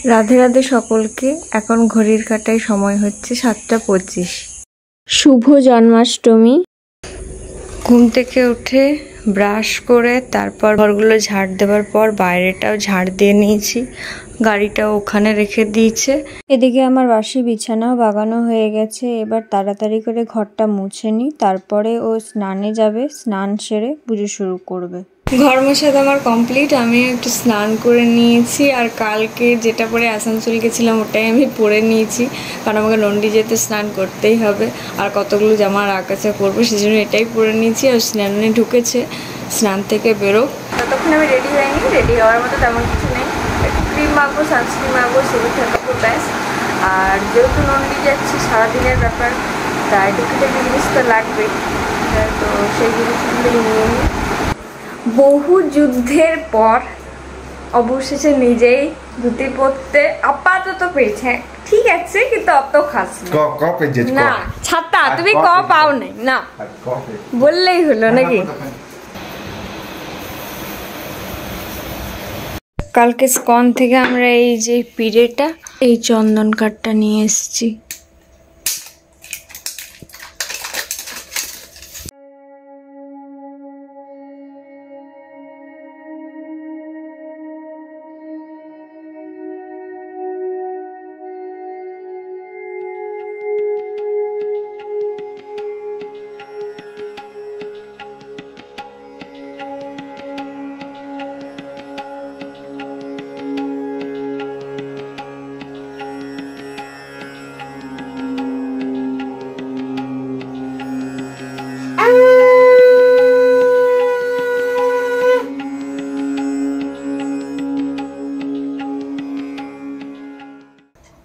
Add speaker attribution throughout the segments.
Speaker 1: রাধে রাধে সকলকে। এখন ঘড়ির কাঁটায় সময় হচ্ছে 7:25। শুভ জন্মাষ্টমী। ঘুম থেকে উঠে ব্রাশ করে তারপর ঘরগুলো ঝাড় দেওয়ার পর বাইরেটাও ঝাড় দিয়ে নিয়েছি, গাড়িটাও ওখানে রেখে দিয়েছে। এদিকে আমার বাসি বিছানাও বাগানো হয়ে গেছে। এবার তাড়াতাড়ি করে ঘরটা মুছে নিই, তারপরে ও স্নানে যাবে, স্নান সেরে পুজো শুরু করবে। ঘর মোছা তো আমার কমপ্লিট। আমি একটু স্নান করে নিয়েছি, আর কালকে যেটা পরে আসানসোল গেছিলাম ওটাই আমি পরে নিয়েছি, কারণ আমাকে নন্ডি যেতে স্নান করতেই হবে, আর কতগুলো জামা আকাশে করবো, সেই জন্য এটাই পরে নিয়েছি। আর স্নানে ঢুকেছে, স্নান থেকে বেরো। ততক্ষণ আমি রেডি হয়নি, রেডি হওয়ার মতো তেমন কিছু নেই। একটু ক্রিম মাখবো, সানস্ক্রিন মাখবো, সেগুলো থাকবো ব্যাস। আর যেহেতু নন্ডি যাচ্ছি, সারাদিনের ব্যাপার, তাই টুকিটাকি জিনিস তো লাগবেই, তো সেই জিনিসগুলো নিয়ে নিই। বহু যুদ্ধের পর অবশেষে নিজেই ধুতি পরতে আপাতত পেয়েছে। ঠিক আছে, কিন্তু অত খাস না। ছাতা তুমি ক পাও নাই না, বললেই হলো নাকি। কালকে স্কন থেকে আমরা এই যে পিড়েটা, এই চন্দন কাঠটা নিয়ে এসেছি।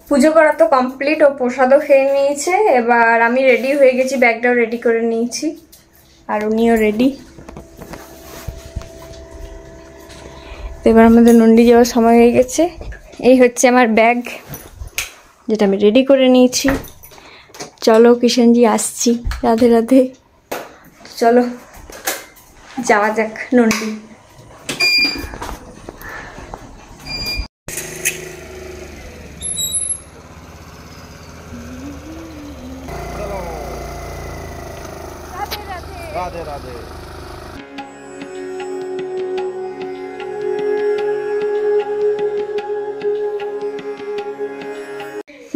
Speaker 1: পুজো করা তো কমপ্লিট, ও প্রসাদও খেয়ে নিয়েছে। এবার আমি রেডি হয়ে গেছি, ব্যাগটাও রেডি করে নিয়েছি, আর উনিও রেডি। এবার আমাদের নন্ডি যাওয়ার সময় হয়ে গেছে। এই হচ্ছে আমার ব্যাগ, যেটা আমি রেডি করে নিয়েছি। চলো কিষানজি আসছি, রাধে রাধে। চলো যাওয়া যাক নন্ডি।
Speaker 2: রাধে রাধে।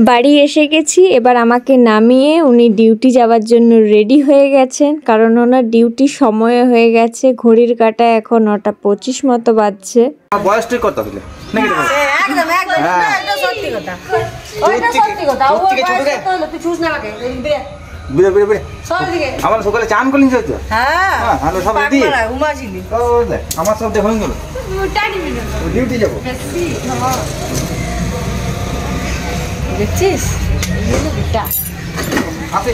Speaker 1: বাড়ি এসে গেছি। এবার আমাকে নামিয়ে উনি ডিউটি যাওয়ার জন্য রেডি হয়ে গেছেন, কারণ ওনার ডিউটি সময় হয়ে গেছে। ঘড়ির কাঁটা এখন 9:25 মতো বাজছে।
Speaker 2: বয়স ঠিক করতে হবে নাকি? একদম একদম, এটা সত্যি কথা, ওইটা সত্যি কথা। ও বয়স করতে হলো, তুই চুজ না লাগে। বিরে বিরে বিরে সব দিকে আমার সকালে চান করলিন হইতো। হ্যাঁ হ্যালো, সব রেডি। উমা ছিলি ও দে, আমার সব দেখুন গেল। টাইম মিনিট ডিউটি যাব। দেখছিস এই হলো বিটা আছে।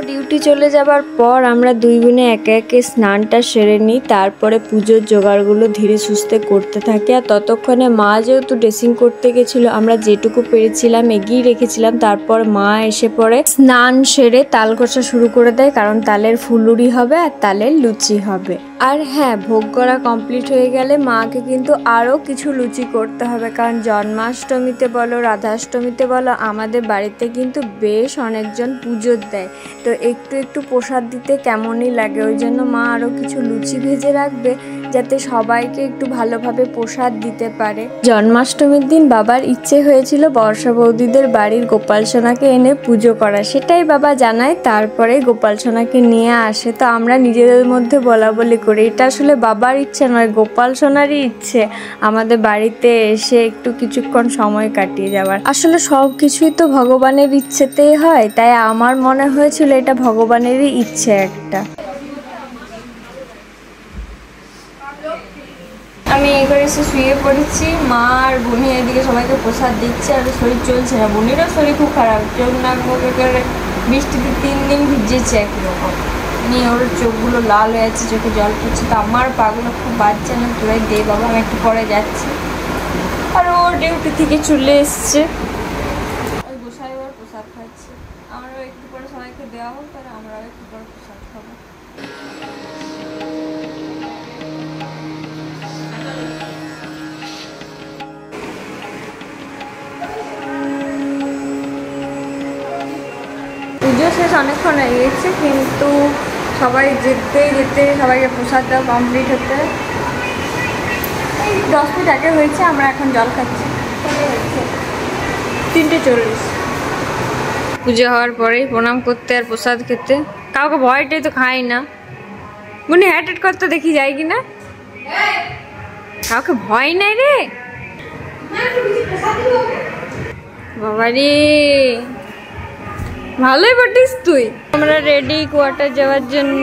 Speaker 2: ডিউটি চলে যাবার পর আমরা দুই বোনে একে একে স্নানটা সেরে নিই, তারপরে পুজোর জোগাড়গুলো ধীরে সুস্থে করতে থাকি। আর ততক্ষণে মা যেহেতু ড্রেসিং করতে গেছিলো, আমরা যেটুকু পেরেছিলাম এগিয়ে রেখেছিলাম। তারপর মা এসে পড়ে স্নান সেরে তাল কষা শুরু করে দেয়, কারণ তালের ফুলুরি হবে আর তালের লুচি হবে। আর হ্যাঁ, ভোগ করা কমপ্লিট হয়ে গেলে মাকে কিন্তু আরও কিছু লুচি করতে হবে, কারণ জন্মাষ্টমীতে বলো রাধাষ্টমীতে বলো আমাদের বাড়িতে কিন্তু বেশ অনেকজন পুজো দেয়, তো একটু একটু প্রসাদ দিতে কেমনই লাগে। ওই জন্য মা আরও কিছু লুচি ভেজে রাখবে, যাতে সবাইকে একটু ভালোভাবে প্রসাদ দিতে পারে। জন্মাষ্টমীর দিন বাবার ইচ্ছে হয়েছিল বর্ষা বৌদিদের বাড়ির গোপাল সোনাকে এনে পুজো করা, সেটাই বাবা জানায়, তারপরে গোপাল সোনাকে নিয়ে আসে। তো আমরা নিজেদের মধ্যে বলা বলি করি, এটা আসলে বাবার ইচ্ছে নয়, গোপাল সোনারই ইচ্ছে আমাদের বাড়িতে এসে একটু কিছুক্ষণ সময় কাটিয়ে যাওয়ার। আসলে সব কিছুই তো ভগবানের ইচ্ছেতেই হয়, তাই আমার মনে হয়েছিল এটা ভগবানেরই ইচ্ছে একটা। আমি এই করে এসে শুয়ে পড়েছি, মা আর বোনি এদিকে সবাইকে প্রসাদ দিচ্ছে, আর শরীর চলছে না। বোনেরও শরীর খুব খারাপ, চোখ নাক মুখ করে বৃষ্টিতে 3 দিন ভিজেছে একরকম, নিয়ে ওর চোখগুলো লাল হয়ে আছে, চোখে জল পড়ছে। তো আমার পাগুলো খুব বাজছে না, তোরাই দে বাবা, আমি একটু পরে যাচ্ছি। আর ও ডিউটি থেকে চলে এসছে, ওই গোসাই ওর প্রসাদ খাচ্ছে। আমরাও একটু পরে সবাইকে
Speaker 1: দেওয়া হোক, তাহলে আমরাও একটু করে প্রসাদ খাবো। পুজো শেষ অনেকক্ষণ হয়ে গেছে, কিন্তু সবাই যেতে যেতে সবাইকে প্রসাদ দেওয়া কমপ্লিট হতে এই 10 মিনিট আগে হয়েছে। আমরা এখন জল খাচ্ছি। 3:40। পুজো হওয়ার পরেই প্রণাম করতে আর প্রসাদ খেতে। কাউকে ভয়টাই তো খাই না, মনে হ্যাট করতে দেখি যায় কিনা। কাউকে ভয় নাই রে বাবা রে, ভালোই পাঠিস তুই। আমরা রেডি কোয়ার্টার যাওয়ার জন্য।